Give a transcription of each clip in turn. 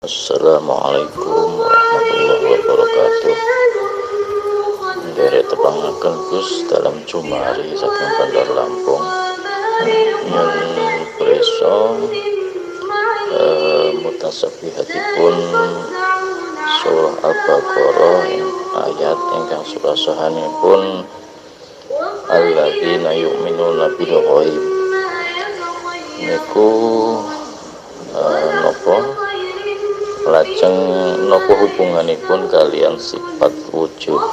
Assalamualaikum warahmatullahi wabarakatuh. Derek tepangaken Gus dalam Jumari saking Bandar Lampung yen preso mutasabihatipun surah Al-Baqarah ayat ingkang surasahanipun alladzina yu'minuna bil ghaib niku lajeng napa hubunganipun kalian sifat wujud.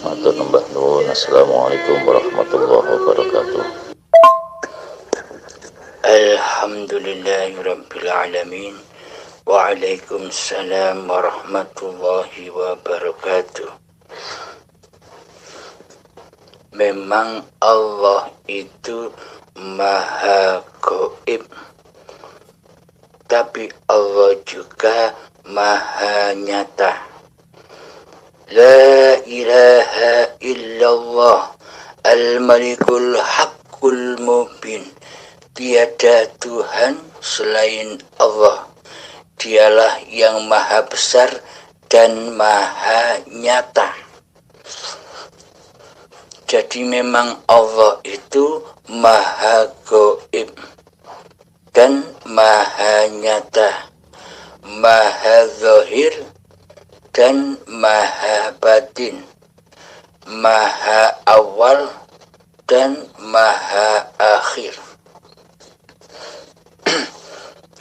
Matur nembah nuwun. Assalamualaikum warahmatullahi wabarakatuh. Alhamdulillahirabbil alamin. Waalaikumsalam warahmatullahi wabarakatuh. Memang Allah itu Maha Gaib, tapi Allah juga Maha Nyata. La ilaha illallah al-malikul haqqul mubin. Tiada Tuhan selain Allah. Dialah yang Maha Besar dan Maha Nyata. Jadi memang Allah itu Maha Gaib dan Maha Nyata, Maha Zahir dan Maha Batin, Maha Awal dan Maha Akhir.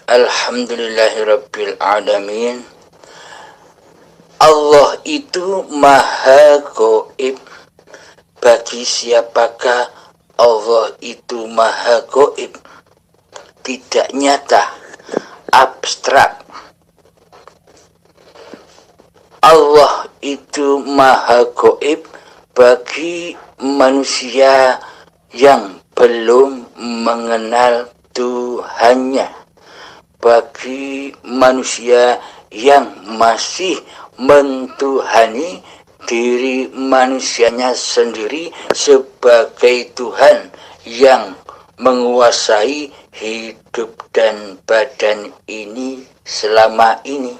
Alhamdulillahirabbil alamin. Allah itu Maha Gaib. Bagi siapakah Allah itu Maha Gaib? Tidak nyata, abstrak. Allah itu Maha Gaib bagi manusia yang belum mengenal Tuhannya, bagi manusia yang masih mentuhani diri manusianya sendiri sebagai Tuhan yang menguasai hidup dan badan ini selama ini.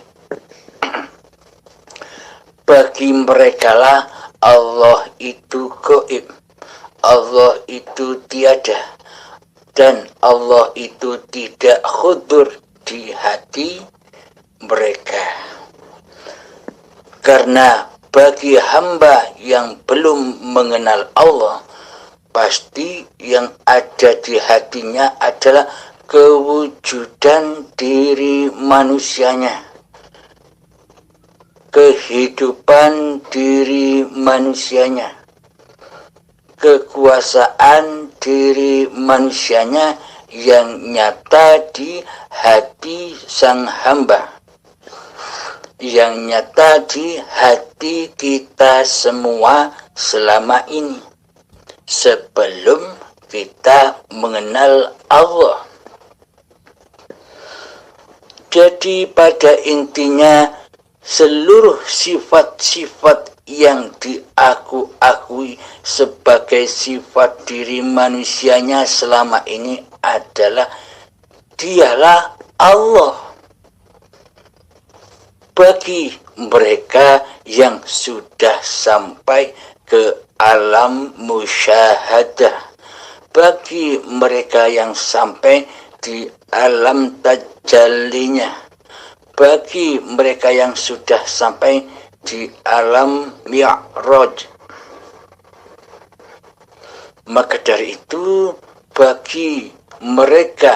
Bagi merekalah Allah itu gaib, Allah itu tiada, dan Allah itu tidak hudur di hati mereka. Karena bagi hamba yang belum mengenal Allah, pasti yang ada di hatinya adalah kewujudan diri manusianya, kehidupan diri manusianya, kekuasaan diri manusianya yang nyata di hati sang hamba, yang nyata di hati kita semua selama ini sebelum kita mengenal Allah. Jadi pada intinya seluruh sifat-sifat yang diakui sebagai sifat diri manusianya selama ini adalah dialah Allah. Bagi mereka yang sudah sampai ke alam musyahadah, bagi mereka yang sampai di alam tajallinya, bagi mereka yang sudah sampai di alam mi'raj. Maka dari itu bagi mereka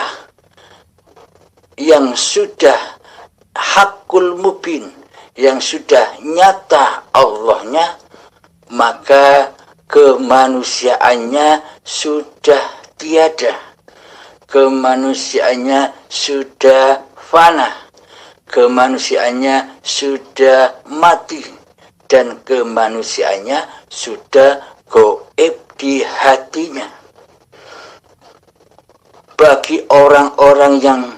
yang sudah hakul mubin, yang sudah nyata Allahnya, maka kemanusiaannya sudah tiada, kemanusiaannya sudah fana, kemanusiaannya sudah mati, dan kemanusiaannya sudah gaib di hatinya. Bagi orang-orang yang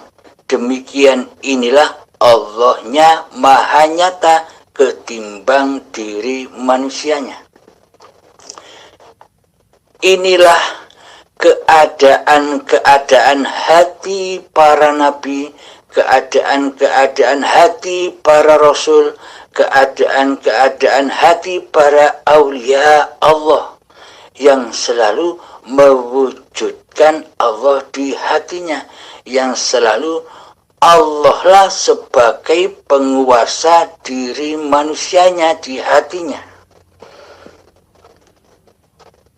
demikian inilah Allahnya Maha Nyata ketimbang diri manusianya. Inilah keadaan hati para nabi keadaan-keadaan hati para rasul, keadaan-keadaan hati para aulia Allah yang selalu mewujudkan Allah di hatinya, yang selalu Allah lah sebagai penguasa diri manusianya di hatinya.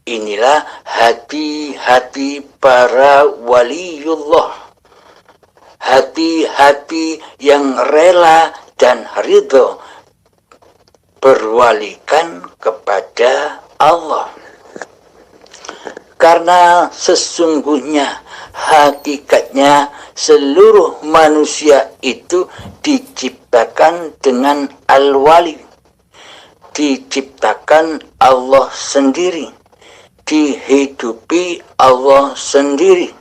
Inilah hati-hati para waliullah, hati-hati yang rela dan ridho berwalikan kepada Allah. Karena sesungguhnya hakikatnya seluruh manusia itu diciptakan dengan al-wali, diciptakan Allah sendiri, dihidupi Allah sendiri,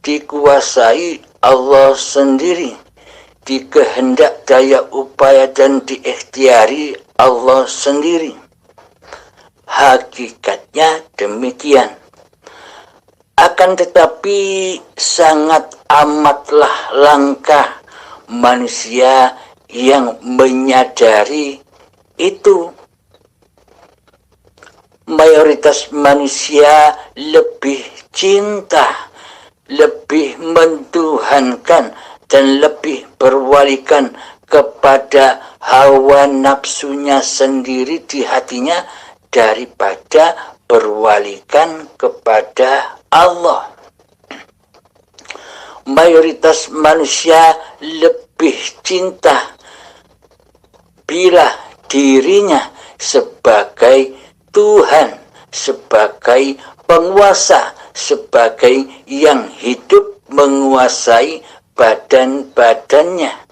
dikuasai Allah sendiri, dikehendak daya upaya dan diikhtiari Allah sendiri. Hakikatnya demikian. Akan tetapi sangat amatlah langka manusia yang menyadari itu. Mayoritas manusia lebih cinta, lebih mentuhankan dan lebih berwalikan kepada hawa nafsunya sendiri di hatinya daripada berwalikan kepada Allah. Mayoritas manusia lebih cinta bila dirinya sebagai Tuhan, sebagai penguasa, sebagai yang hidup menguasai badan-badannya.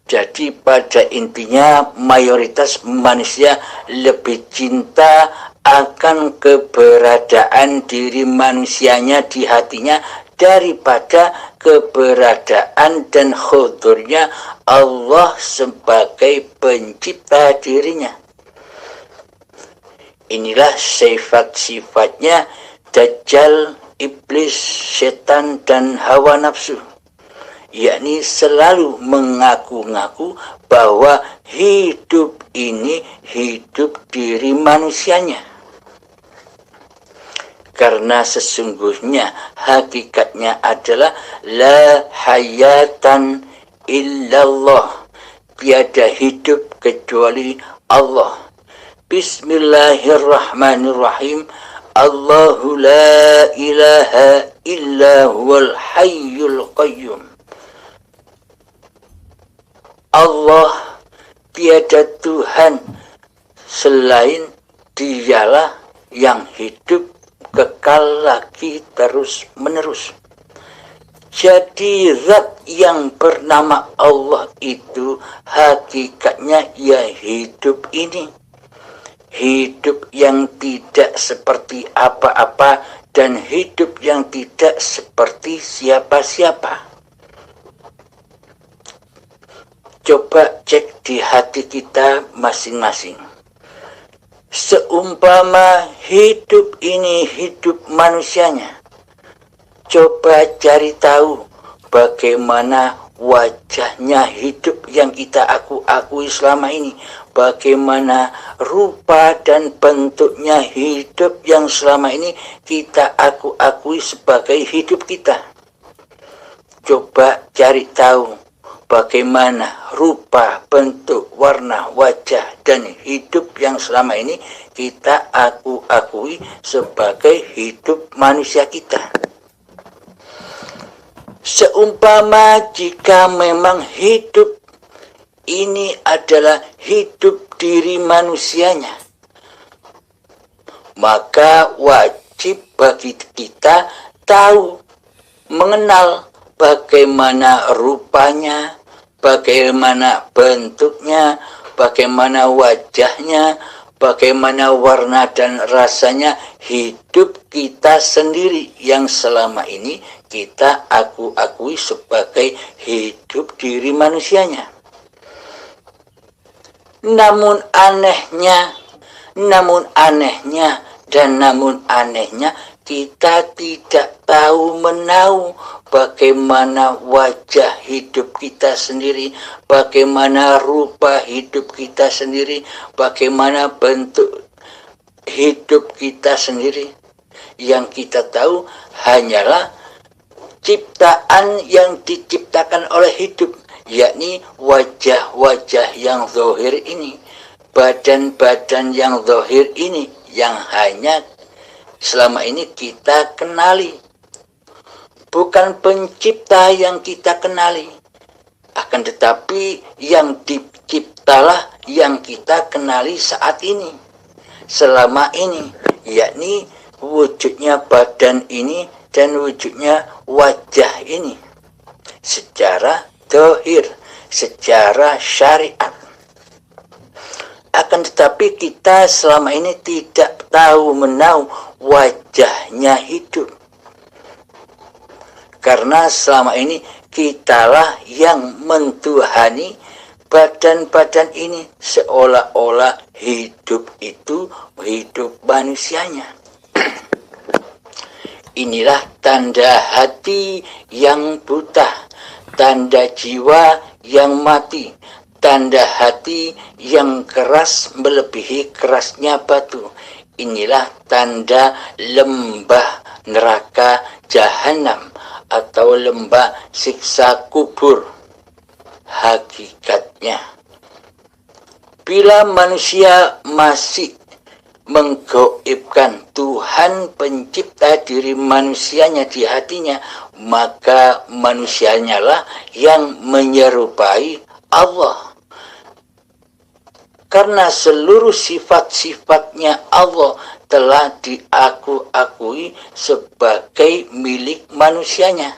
Jadi pada intinya mayoritas manusia lebih cinta akan keberadaan diri manusianya di hatinya daripada keberadaan dan hudurnya Allah sebagai pencipta dirinya. Inilah sifat-sifatnya Dajjal, iblis, setan, dan hawa nafsu, yakni selalu mengaku-ngaku bahwa hidup ini hidup diri manusianya. Karena sesungguhnya hakikatnya adalah la hayatan illallah, tiada hidup kecuali Allah. Bismillahirrahmanirrahim. Allahu la ilaha illa huwal hayyul qayyum. Allah tiada Tuhan selain Dialah yang hidup kekal lagi terus menerus. Jadi zat yang bernama Allah itu hakikatnya ya hidup ini, hidup yang tidak seperti apa-apa dan hidup yang tidak seperti siapa-siapa. Coba cek di hati kita masing-masing. Seumpama hidup ini hidup manusianya, coba cari tahu bagaimana wajahnya hidup yang kita akui selama ini, bagaimana rupa dan bentuknya hidup yang selama ini kita akui sebagai hidup kita. Coba cari tahu bagaimana rupa, bentuk, warna, wajah, dan hidup yang selama ini kita akui sebagai hidup manusia kita. Seumpama jika memang hidup ini adalah hidup diri manusianya, maka wajib bagi kita tahu, mengenal bagaimana rupanya, bagaimana bentuknya, bagaimana wajahnya, bagaimana warna dan rasanya hidup kita sendiri yang selama ini kita akui sebagai hidup diri manusianya. Namun anehnya kita tidak tahu menahu bagaimana wajah hidup kita sendiri, bagaimana rupa hidup kita sendiri, bagaimana bentuk hidup kita sendiri. Yang kita tahu hanyalah ciptaan yang diciptakan oleh hidup, yakni wajah-wajah yang zahir ini, badan-badan yang zahir ini yang hanya selama ini kita kenali. Bukan pencipta yang kita kenali, akan tetapi yang diciptalah yang kita kenali saat ini, selama ini, yakni wujudnya badan ini dan wujudnya wajah ini secara zahir, secara syariat. Akan tetapi kita selama ini tidak tahu menahu wajahnya hidup, karena selama ini kitalah yang mentuhani badan-badan ini, seolah-olah hidup itu hidup manusianya. Inilah tanda hati yang buta, tanda jiwa yang mati, tanda hati yang keras melebihi kerasnya batu. Inilah tanda lembah neraka jahanam atau lembah siksa kubur. Hakikatnya, bila manusia masih menggaibkan Tuhan pencipta diri manusianya di hatinya, maka manusianya lah yang menyerupai Allah. Karena seluruh sifat-sifatnya Allah telah diakui sebagai milik manusianya.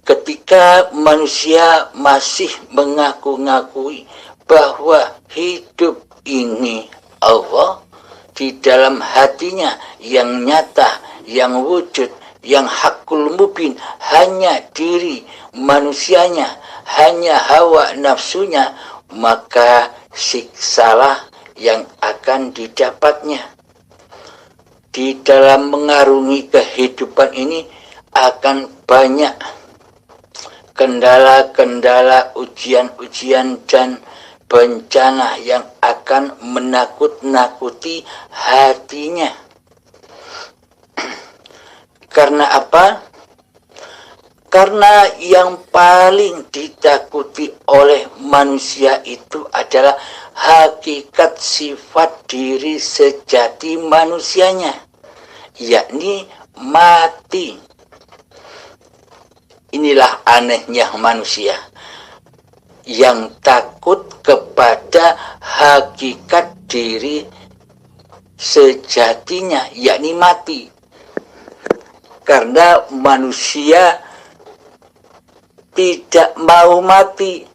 Ketika manusia masih mengaku-ngakui bahwa hidup ini Allah, di dalam hatinya yang nyata, yang wujud, yang hakul mubin, hanya diri manusianya, hanya hawa nafsunya, maka siksalah yang akan didapatnya. Di dalam mengarungi kehidupan ini akan banyak kendala-kendala, ujian-ujian dan bencana yang akan menakut-nakuti hatinya. Karena apa? Karena yang paling ditakuti oleh manusia itu adalah hakikat sifat diri sejati manusianya, yakni mati. Inilah anehnya manusia yang takut kepada hakikat diri sejatinya, yakni mati. Karena manusia tidak mau mati,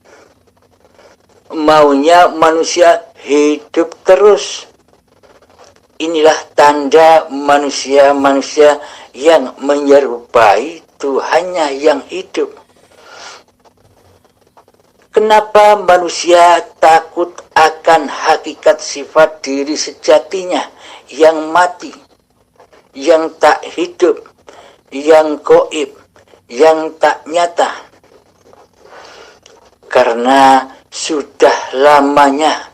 maunya manusia hidup terus. Inilah tanda manusia-manusia yang menyerupai Tuhannya yang hidup. Kenapa manusia takut akan hakikat sifat diri sejatinya yang mati, yang tak hidup, yang gaib, yang tak nyata? Karena sudah lamanya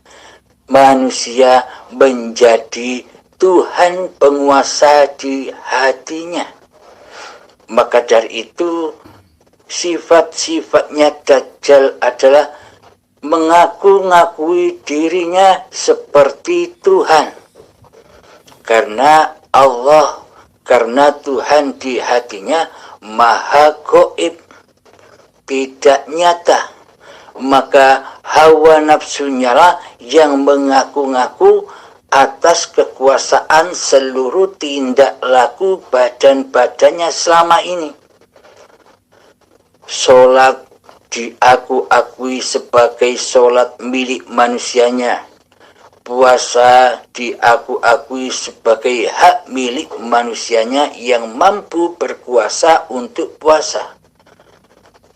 manusia menjadi Tuhan penguasa di hatinya. Maka dari itu sifat-sifatnya Dajjal adalah mengaku-ngakui dirinya seperti Tuhan. Karena Allah, karena Tuhan di hatinya maha gaib, tidak nyata. Maka hawa nafsunya lah yang mengaku-ngaku atas kekuasaan seluruh tindak laku badan-badannya selama ini. Sholat diakui sebagai sholat milik manusianya. Puasa diakui sebagai hak milik manusianya yang mampu berkuasa untuk puasa.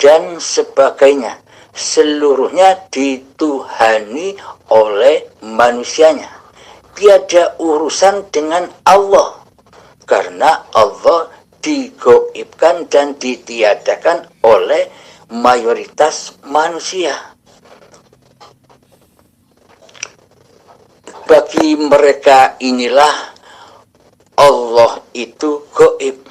Dan sebagainya. Seluruhnya dituhani oleh manusianya. Tiada urusan dengan Allah. karena Allah digoibkan dan ditiadakan oleh mayoritas manusia. Bagi mereka inilah Allah itu goib.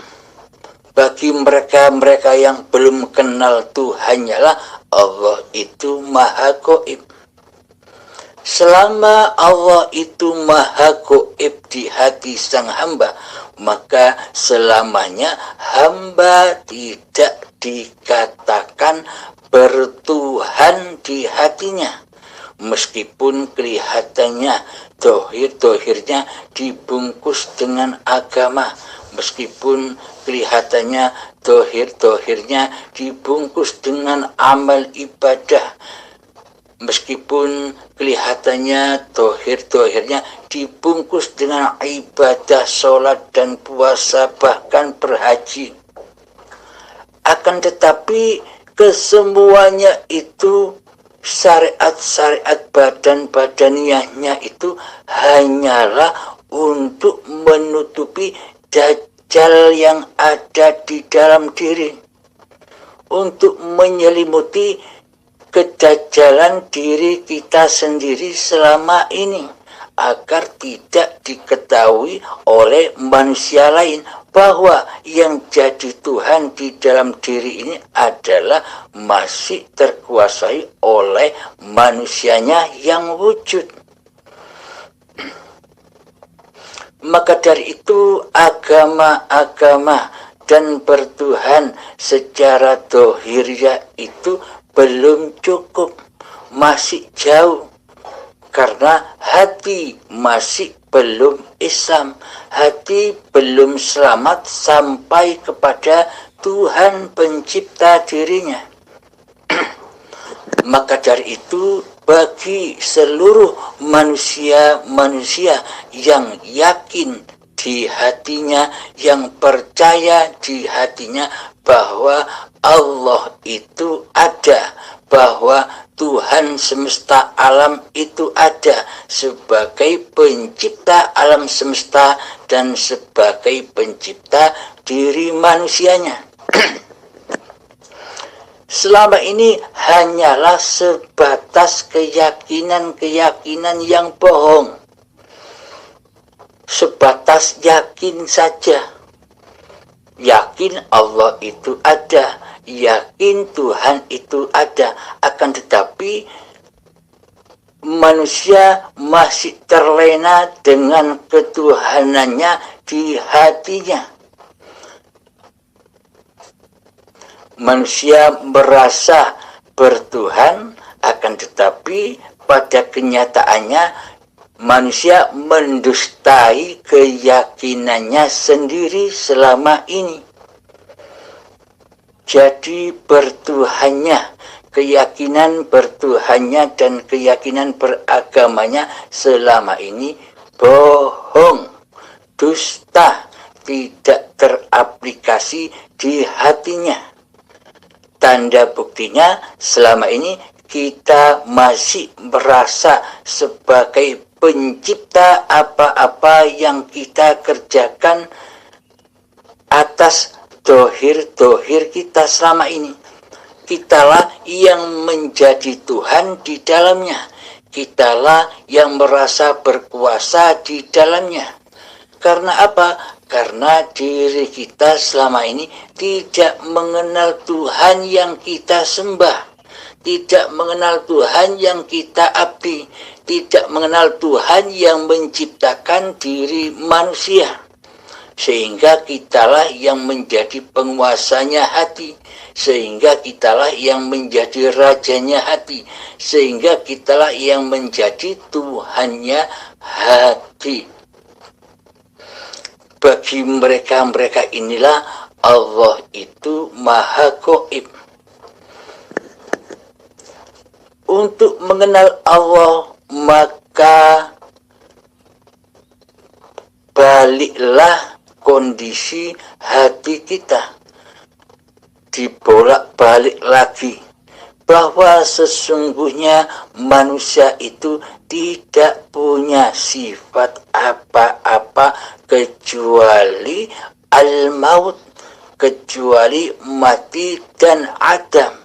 Bagi mereka-mereka yang belum kenal Tuhannya lah Allah itu maha goib. Selama Allah itu maha goib di hati sang hamba, maka selamanya hamba tidak dikatakan bertuhan di hatinya. Meskipun kelihatannya dohir-dohirnya dibungkus dengan agama, meskipun kelihatannya dohir-dohirnya dibungkus dengan amal ibadah, meskipun kelihatannya dohir-dohirnya dibungkus dengan ibadah, sholat dan puasa, bahkan berhaji, akan tetapi kesemuanya itu syariat-syariat badan-badaniyahnya itu hanyalah untuk menutupi dajjal yang ada di dalam diri, untuk menyelimuti kedajjalan diri kita sendiri selama ini, agar tidak diketahui oleh manusia lain bahwa yang jadi Tuhan di dalam diri ini adalah masih terkuasai oleh manusianya yang wujud. Maka dari itu agama-agama dan bertuhan secara dohiriyah itu belum cukup, masih jauh. Karena hati masih belum Islam, hati belum selamat sampai kepada Tuhan pencipta dirinya. Maka dari itu bagi seluruh manusia-manusia yang yakin di hatinya, yang percaya di hatinya bahwa Allah itu ada, bahwa Tuhan semesta alam itu ada sebagai pencipta alam semesta dan sebagai pencipta diri manusianya. Selama ini hanyalah sebatas keyakinan-keyakinan yang bohong, sebatas yakin saja. Yakin Allah itu ada, yakin Tuhan itu ada, akan tetapi manusia masih terlena dengan ketuhanannya di hatinya. Manusia merasa bertuhan, akan tetapi pada kenyataannya manusia mendustai keyakinannya sendiri selama ini. Jadi bertuhannya, keyakinan bertuhannya dan keyakinan beragamanya selama ini bohong, dusta, tidak teraplikasi di hatinya. Tanda buktinya selama ini kita masih merasa sebagai pencipta apa-apa yang kita kerjakan atas dohir-dohir kita selama ini. Kitalah yang menjadi Tuhan di dalamnya. Kitalah yang merasa berkuasa di dalamnya. Karena apa? Karena diri kita selama ini tidak mengenal Tuhan yang kita sembah, tidak mengenal Tuhan yang kita abdi, tidak mengenal Tuhan yang menciptakan diri manusia. Sehingga kitalah yang menjadi penguasanya hati, sehingga kitalah yang menjadi rajanya hati, sehingga kitalah yang menjadi Tuhannya hati. Bagi mereka-mereka inilah Allah itu maha gaib. Untuk mengenal Allah, maka baliklah kondisi hati kita, dibolak-balik lagi, bahwa sesungguhnya manusia itu tidak punya sifat apa-apa kecuali al-maut, kecuali mati dan adam,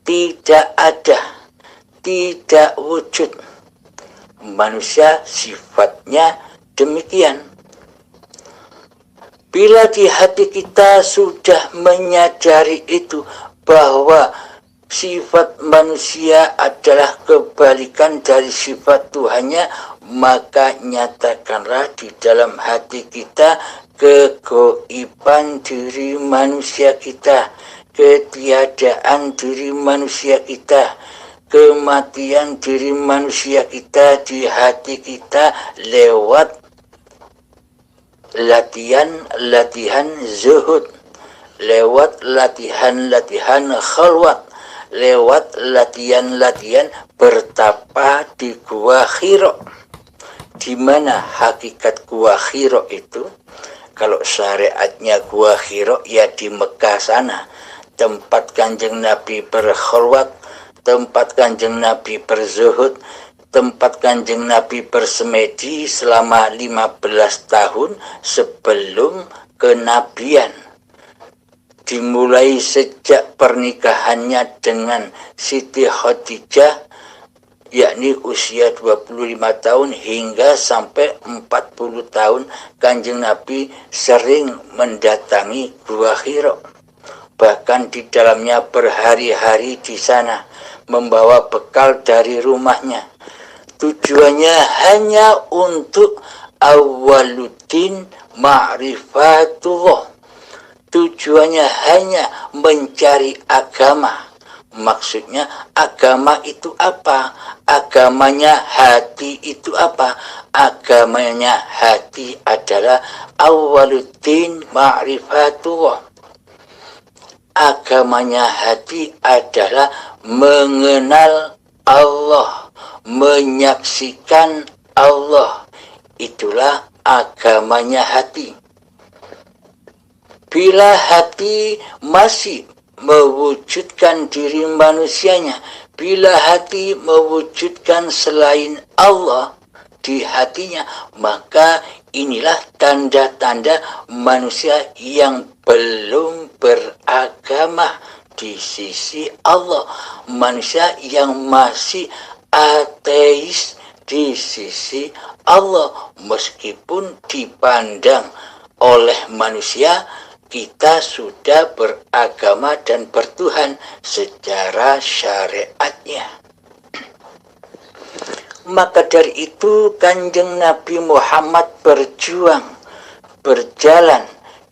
tidak ada, tidak wujud. Manusia sifatnya demikian. Bila di hati kita sudah menyadari itu, bahwa sifat manusia adalah kebalikan dari sifat Tuhannya, maka nyatakanlah di dalam hati kita kegoiban diri manusia kita, ketiadaan diri manusia kita, kematian diri manusia kita di hati kita lewat latihan zuhud, lewat latihan khalwat, lewat latihan bertapa di Gua Hira. Di mana hakikat Gua Hira itu? Kalau syariatnya Gua Hira ya di Mekah sana, tempat Kanjeng Nabi berkhalwat, tempat Kanjeng Nabi berzuhud, tempat Kanjeng Nabi bersemedi selama 15 tahun sebelum kenabian. Dimulai sejak pernikahannya dengan Siti Khadijah, yakni usia 25 tahun hingga sampai 40 tahun, Kanjeng Nabi sering mendatangi Gua Hira. Bahkan di dalamnya berhari-hari di sana, membawa bekal dari rumahnya. Tujuannya hanya untuk awaluddin ma'rifatullah. Tujuannya hanya mencari agama. Maksudnya agama itu apa? Agamanya hati itu apa? Agamanya hati adalah awaluddin ma'rifatullah. Agamanya hati adalah mengenal Allah, menyaksikan Allah. Itulah agamanya hati. Bila hati masih mewujudkan diri manusianya, bila hati mewujudkan selain Allah di hatinya, maka inilah tanda-tanda manusia yang belum beragama di sisi Allah, manusia yang masih ateis di sisi Allah. Meskipun dipandang oleh manusia kita sudah beragama dan bertuhan secara syariatnya. Maka dari itu Kanjeng Nabi Muhammad berjalan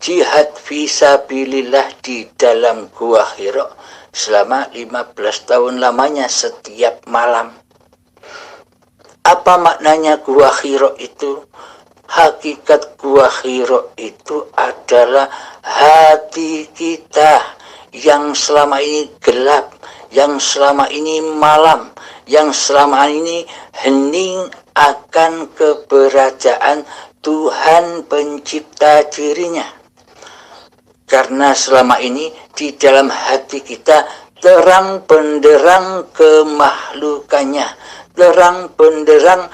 jihad fisabilillah di dalam Gua Hira selama 15 tahun lamanya setiap malam. Apa maknanya Gua Hira itu? Hakikat Gua Hira itu adalah hati kita yang selama ini gelap, yang selama ini malam, yang selama ini hening akan keberadaan Tuhan pencipta dirinya. Karena selama ini di dalam hati kita terang benderang kemahlukannya, terang benderang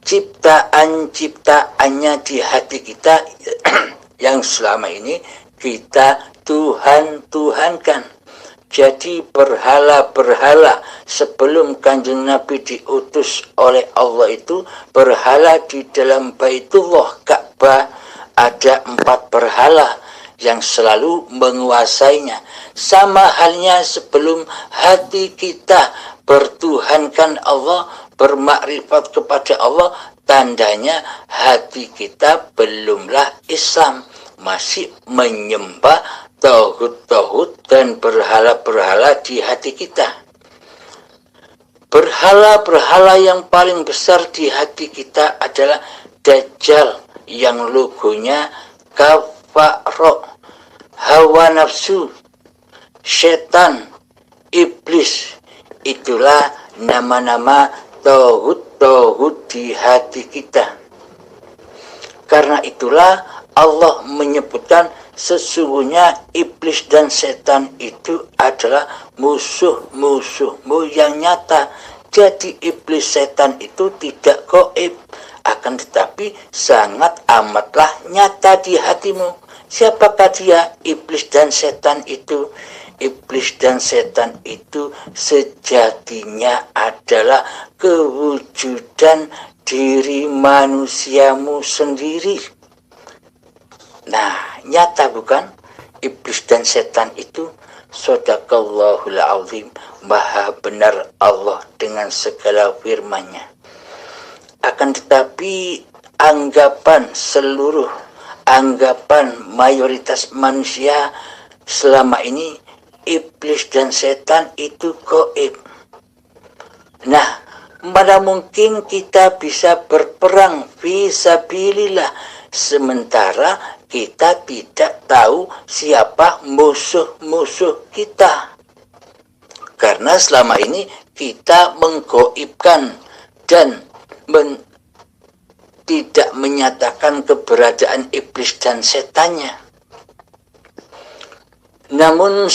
ciptaan-ciptaannya di hati kita yang selama ini kita Tuhankan. Jadi berhala-berhala sebelum Kanjeng Nabi diutus oleh Allah itu, berhala di dalam Baitullah Ka'bah ada 4 berhala yang selalu menguasainya. Sama halnya sebelum hati kita bertuhankan Allah, bermakrifat kepada Allah, tandanya hati kita belumlah Islam, masih menyembah tauhid dan berhala-berhala di hati kita. Berhala-berhala yang paling besar di hati kita adalah Dajjal yang logonya kafaro, hawa nafsu, setan, iblis. Itulah nama-nama tauhid di hati kita. Karena itulah Allah menyebutkan sesungguhnya iblis dan setan itu adalah musuh-musuhmu yang nyata. Jadi iblis setan itu tidak gaib, akan tetapi sangat amatlah nyata di hatimu. Siapakah dia? Iblis dan setan itu. Iblis dan setan itu sejatinya adalah kewujudan diri manusiamu sendiri. Nah, nyata bukan? Iblis dan setan itu. Shadaqallahul azim. Maha benar Allah dengan segala firman-Nya. Akan tetapi anggapan mayoritas manusia selama ini iblis dan setan itu gaib. Nah, mana mungkin kita bisa berperang fi sabilillah sementara kita tidak tahu siapa musuh-musuh kita. Karena selama ini kita menggaibkan dan tidak menyatakan keberadaan iblis dan setannya. Namun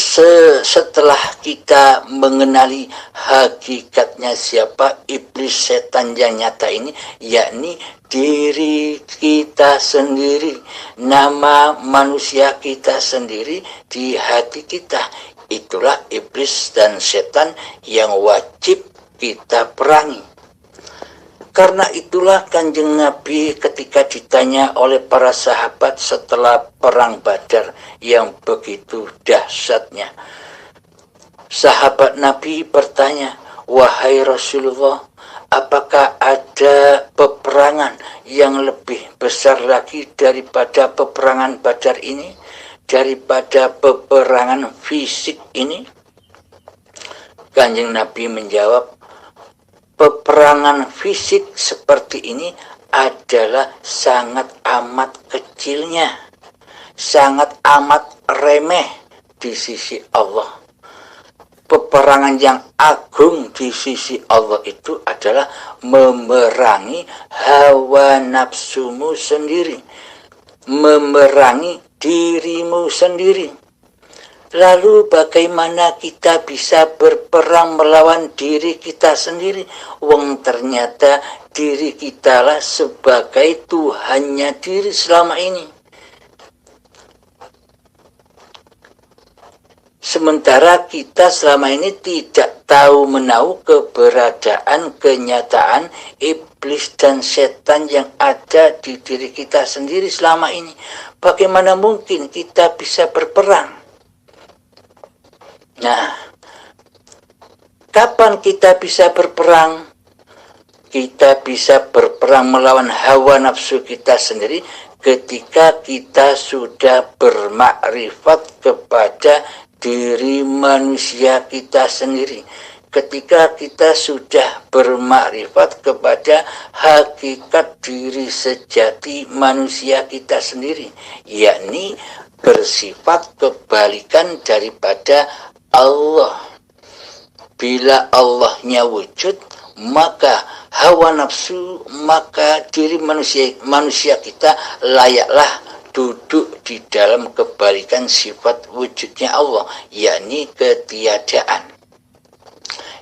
setelah kita mengenali hakikatnya siapa iblis setan yang nyata ini, yakni diri kita sendiri, nama manusia kita sendiri di hati kita, itulah iblis dan setan yang wajib kita perangi. Karena itulah Kanjeng Nabi ketika ditanya oleh para sahabat setelah perang Badar yang begitu dahsyatnya, sahabat Nabi bertanya, "Wahai Rasulullah, apakah ada peperangan yang lebih besar lagi daripada peperangan Badar ini? Daripada peperangan fisik ini?" Kanjeng Nabi menjawab, peperangan fisik seperti ini adalah sangat amat kecilnya, sangat amat remeh di sisi Allah. Peperangan yang agung di sisi Allah itu adalah memerangi hawa nafsumu sendiri, memerangi dirimu sendiri. Lalu bagaimana kita bisa berperang melawan diri kita sendiri? Wong ternyata diri kitalah sebagai Tuhannya diri selama ini. Sementara kita selama ini tidak tahu menahu keberadaan, kenyataan iblis dan setan yang ada di diri kita sendiri selama ini. Bagaimana mungkin kita bisa berperang? Nah, kapan kita bisa berperang? Kita bisa berperang melawan hawa nafsu kita sendiri ketika kita sudah bermakrifat kepada diri manusia kita sendiri. Ketika kita sudah bermakrifat kepada hakikat diri sejati manusia kita sendiri, yakni bersifat kebalikan daripada Allah. Bila Allahnya wujud, maka hawa nafsu, maka diri manusia kita layaklah duduk di dalam kebalikan sifat wujudnya Allah, yakni ketiadaan.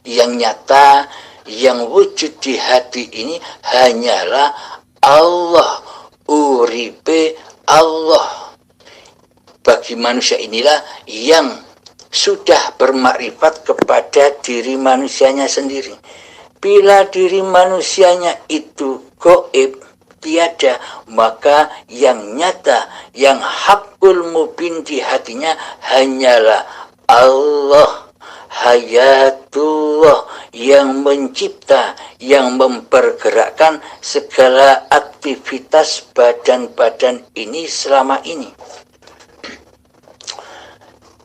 Yang nyata, yang wujud di hati ini hanyalah Allah, uripe Allah. Bagi manusia inilah yang sudah bermakrifat kepada diri manusianya sendiri. Bila diri manusianya itu gaib, tiada, maka yang nyata, yang hakul mubin di hatinya hanyalah Allah, hayatullah, yang mencipta, yang mempergerakkan segala aktivitas badan-badan ini selama ini.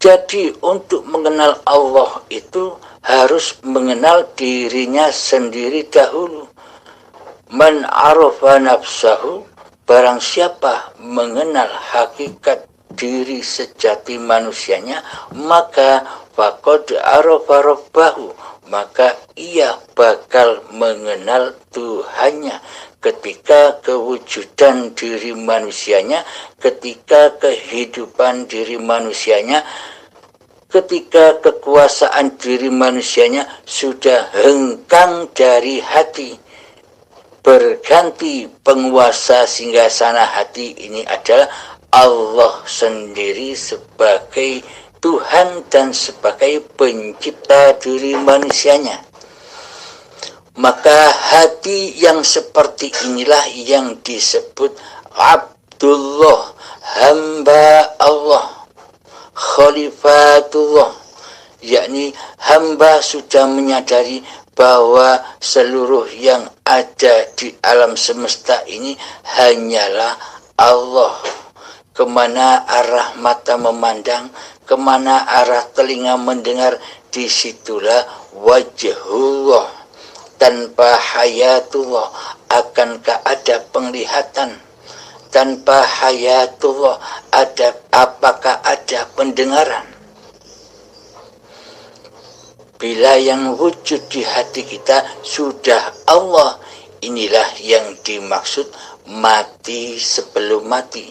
Jadi untuk mengenal Allah itu harus mengenal dirinya sendiri dahulu. Man arafa nafsahu, barang siapa mengenal hakikat diri sejati manusianya, maka faqad arafa rabbahu, maka ia bakal mengenal Tuhannya. ketika kewujudan diri manusianya, ketika kehidupan diri manusianya, ketika kekuasaan diri manusianya sudah hengkang dari hati, berganti penguasa singgasana hati ini adalah Allah sendiri sebagai Tuhan dan sebagai pencipta diri manusianya. Maka hati yang seperti inilah yang disebut Abdullah, hamba Allah, Khalifatullah, yakni hamba sudah menyadari bahwa seluruh yang ada di alam semesta ini hanyalah Allah. Kemana arah mata memandang, kemana arah telinga mendengar, disitulah wajhullah. Tanpa hayatullah, akankah ada penglihatan? Tanpa hayatullah, apakah ada pendengaran? Bila yang wujud di hati kita sudah Allah, inilah yang dimaksud mati sebelum mati.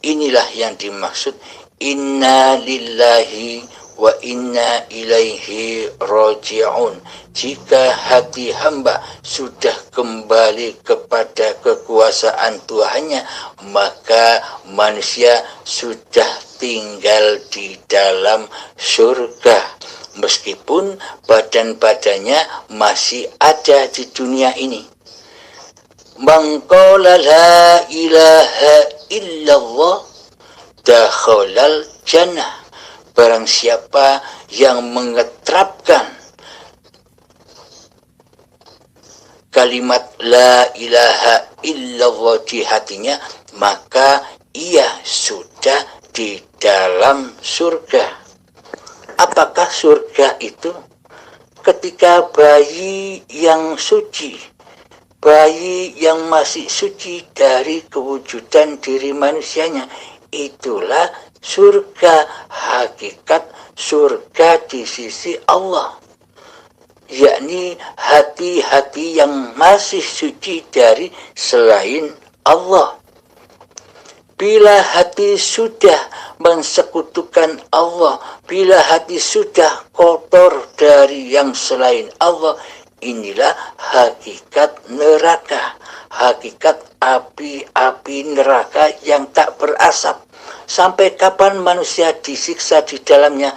Inilah yang dimaksud inna lillahi wa inna ilaihi raji'un. Jika hati hamba sudah kembali kepada kekuasaan Tuhannya, maka manusia sudah tinggal di dalam surga. Meskipun badan-badannya masih ada di dunia ini. Man qala la ilaha illallah dakhalal jannah. Barang siapa yang mengetrapkan kalimat la ilaha illallah di hatinya, maka ia sudah di dalam surga. Apakah surga itu? Ketika bayi yang suci, bayi yang masih suci dari kewujudan diri manusianya, itulah surga. Hakikat surga di sisi Allah, yakni hati-hati yang masih suci dari selain Allah. Bila hati sudah mensekutukan Allah, bila hati sudah kotor dari yang selain Allah, inilah hakikat neraka, hakikat api-api neraka yang tak berasap. Sampai kapan manusia disiksa di dalamnya?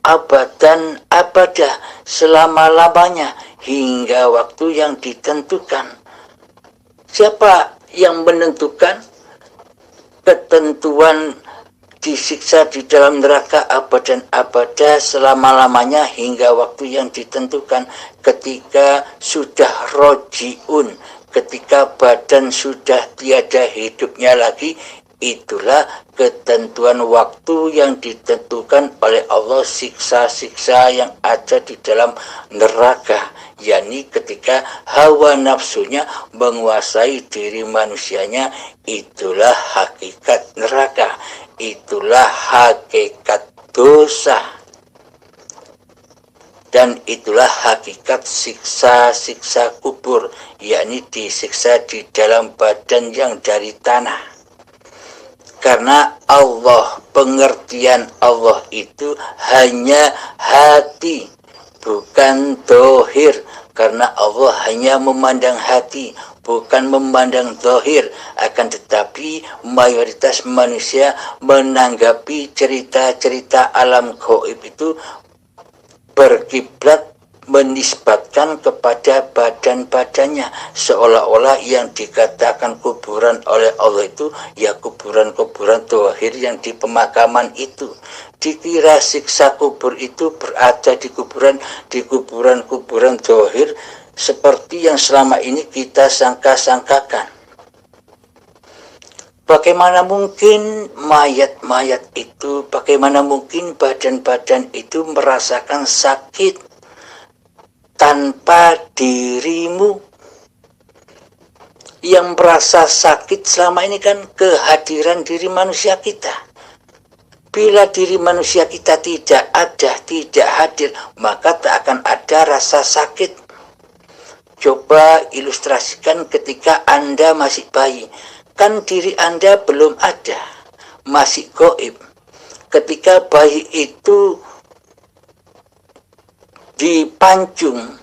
Abadan abadah, selama-lamanya, hingga waktu yang ditentukan. Siapa yang menentukan ketentuan disiksa di dalam neraka abadan abadah selama-lamanya hingga waktu yang ditentukan? Ketika sudah rojiun, ketika badan sudah tiada hidupnya lagi, itulah ketentuan waktu yang ditentukan oleh Allah, siksa-siksa yang ada di dalam neraka, yakni ketika hawa nafsunya menguasai diri manusianya. Itulah hakikat neraka, itulah hakikat dosa, dan itulah hakikat siksa-siksa kubur, yakni disiksa di dalam badan yang dari tanah. Karena Allah, pengertian Allah itu hanya hati, bukan dohir. Karena Allah hanya memandang hati, bukan memandang dohir. Akan tetapi mayoritas manusia menanggapi cerita-cerita alam gaib itu berkiblat menisbatkan kepada badan-badannya, seolah-olah yang dikatakan kuburan oleh Allah itu ya kuburan-kuburan dohir yang di pemakaman itu. Dikira siksa kubur itu berada di kuburan-kuburan dohir seperti yang selama ini kita sangka-sangkakan. Bagaimana mungkin mayat-mayat itu, bagaimana mungkin badan-badan itu merasakan sakit tanpa dirimu? Yang merasa sakit selama ini kan kehadiran diri manusia kita. Bila diri manusia kita tidak ada, tidak hadir, maka tak akan ada rasa sakit. Coba ilustrasikan ketika Anda masih bayi. Kan diri Anda belum ada, masih gaib. Ketika bayi itu dipancung,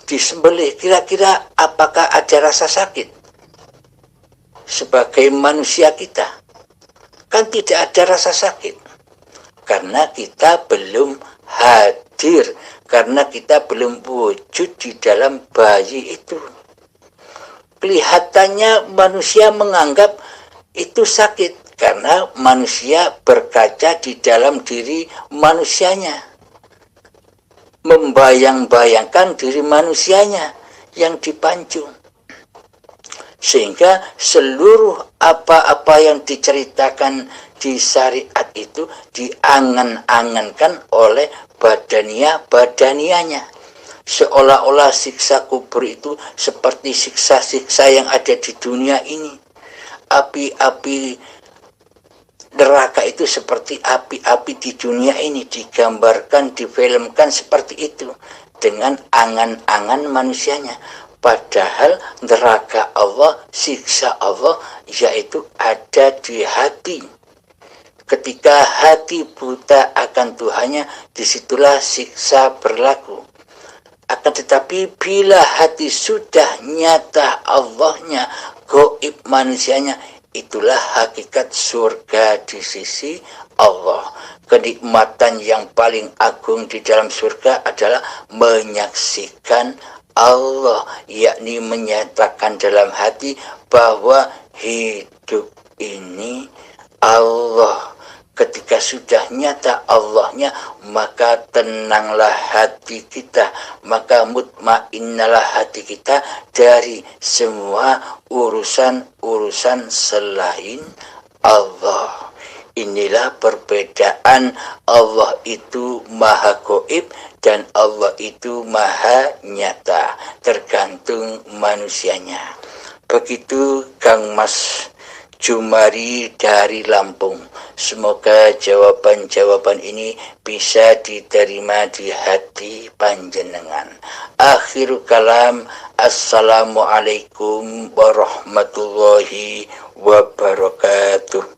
disembelih, kira-kira apakah ada rasa sakit? Sebagai manusia kita, kan tidak ada rasa sakit. Karena kita belum hadir, karena kita belum wujud di dalam bayi itu. Kelihatannya manusia menganggap itu sakit karena manusia berkaca di dalam diri manusianya, membayang-bayangkan diri manusianya yang dipancung, sehingga seluruh apa-apa yang diceritakan di syariat itu diangan-angankan oleh badanianya. Seolah-olah siksa kubur itu seperti siksa-siksa yang ada di dunia ini. Api-api neraka itu seperti api-api di dunia ini, digambarkan, difilmkan seperti itu dengan angan-angan manusianya. Padahal neraka Allah, siksa Allah, yaitu ada di hati. Ketika hati buta akan Tuhannya, disitulah siksa berlaku. Akan tetapi bila hati sudah nyata Allahnya, gaib manusianya, itulah hakikat surga di sisi Allah. Kenikmatan yang paling agung di dalam surga adalah menyaksikan Allah, yakni menyatakan dalam hati bahwa hidup ini Allah. Ketika sudah nyata Allahnya, maka tenanglah hati kita, maka mutmainnalah hati kita dari semua urusan-urusan selain Allah. Inilah perbedaan. Allah itu maha gaib dan Allah itu maha nyata, tergantung manusianya. Begitu Kang Mas Jumari dari Lampung. Semoga jawaban-jawaban ini bisa diterima di hati panjenengan. Akhirul kalam, assalamualaikum warahmatullahi wabarakatuh.